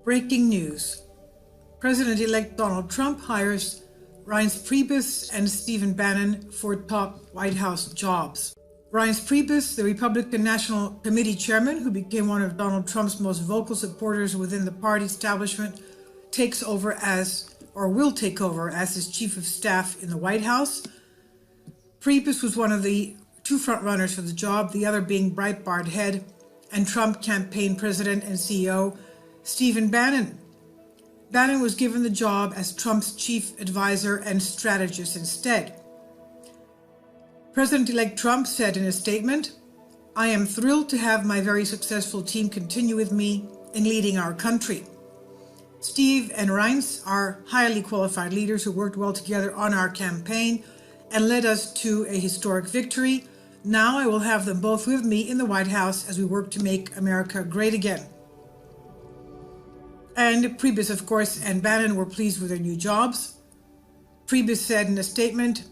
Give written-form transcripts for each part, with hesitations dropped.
Breaking news. President-elect Donald Trump hires Reince Priebus and Stephen Bannon for top White House jobs. Reince Priebus, the Republican National Committee chairman, who became one of Donald Trump's most vocal supporters within the party establishment, will take over as his chief of staff in the White House. Priebus was one of the two frontrunners for the job, the other being Breitbart head and Trump campaign president and CEO Stephen Bannon. Bannon was given the job as Trump's chief advisor and strategist instead. President-elect Trump said in a statement, "I am thrilled to have my very successful team continue with me in leading our country. Steve and Reince are highly qualified leaders who worked well together on our campaign and led us to a historic victory. Now I will have them both with me in the White House as we work to make America great again." And Priebus, of course, and Bannon were pleased with their new jobs. Priebus said in a statement,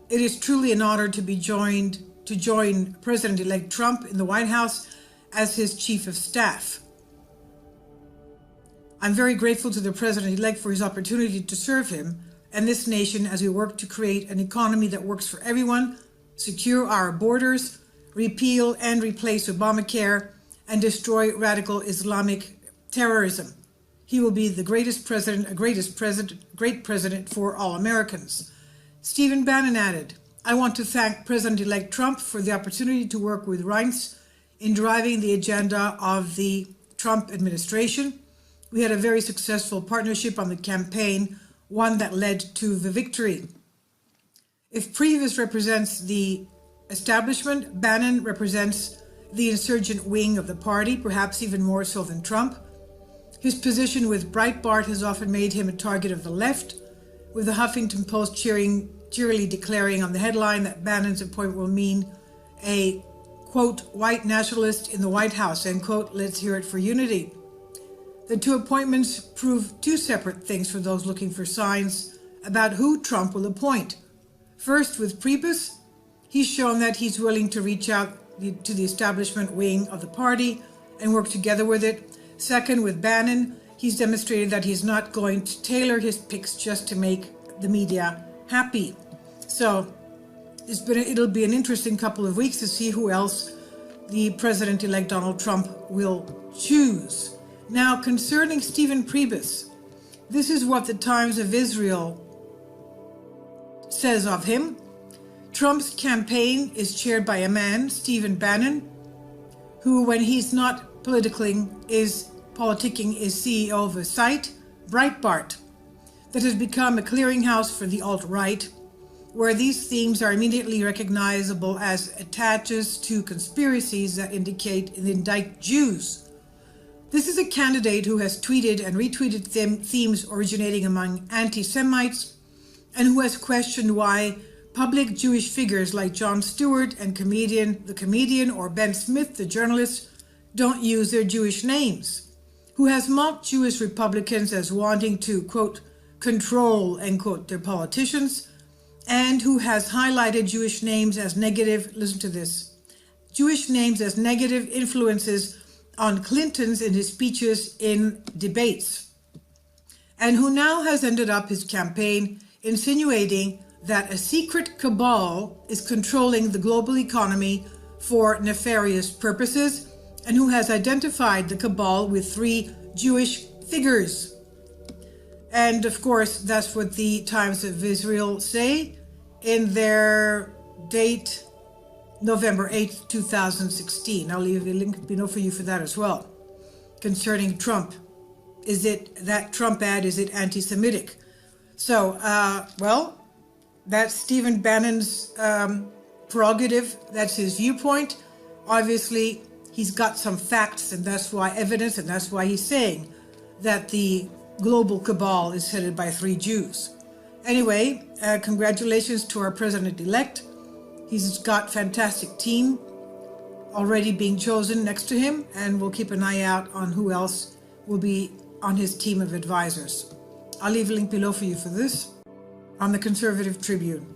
"It is truly an honor to join President-elect Trump in the White House as his chief of staff. I'm very grateful to the President-elect for his opportunity to serve him and this nation as we work to create an economy that works for everyone, secure our borders, repeal and replace Obamacare, and destroy radical Islamic terrorism. He will be the great president for all Americans." Stephen Bannon added, "I want to thank President-elect Trump for the opportunity to work with Reince in driving the agenda of the Trump administration. We had a very successful partnership on the campaign, one that led to the victory." If Priebus represents the establishment, Bannon represents the insurgent wing of the party, perhaps even more so than Trump. His position with Breitbart has often made him a target of the left, with the Huffington Post cheerily declaring on the headline that Bannon's appointment will mean a, quote, white nationalist in the White House, end quote. Let's hear it for unity. The two appointments prove two separate things for those looking for signs about who Trump will appoint. First, with Priebus, he's shown that he's willing to reach out to the establishment wing of the party and work together with it. Second, with Bannon, he's demonstrated that he's not going to tailor his picks just to make the media happy. So it'll be an interesting couple of weeks to see who else the President-elect Donald Trump will choose. Now, concerning Stephen Priebus, this is what the Times of Israel says of him. Trump's campaign is chaired by a man, Stephen Bannon, who, when he's not politicking, is CEO of a site, Breitbart, that has become a clearinghouse for the alt-right, where these themes are immediately recognizable as attaches to conspiracies that indict Jews. This is a candidate who has tweeted and retweeted themes originating among anti-Semites and who has questioned why public Jewish figures like Jon Stewart and the comedian, or Ben Smith, the journalist, don't use their Jewish names, who has mocked Jewish Republicans as wanting to, quote, control, end quote, their politicians, and who has highlighted Jewish names as negative, listen to this, Jewish names as negative influences on Clinton's in his speeches in debates, and who now has ended up his campaign insinuating that a secret cabal is controlling the global economy for nefarious purposes, and who has identified the cabal with 3 Jewish figures. And of course, that's what the Times of Israel say in their date, November 8th, 2016. I'll leave a link below for you for that as well. Concerning Trump, is it that Trump ad, is it anti-Semitic? So, well, that's Stephen Bannon's prerogative. That's his viewpoint. Obviously, he's got some facts, and that's why evidence, and that's why he's saying that the global cabal is headed by 3 Jews. Anyway, congratulations to our president-elect. He's got a fantastic team already being chosen next to him, and we'll keep an eye out on who else will be on his team of advisors. I'll leave a link below for you for this on the Conservative Tribune.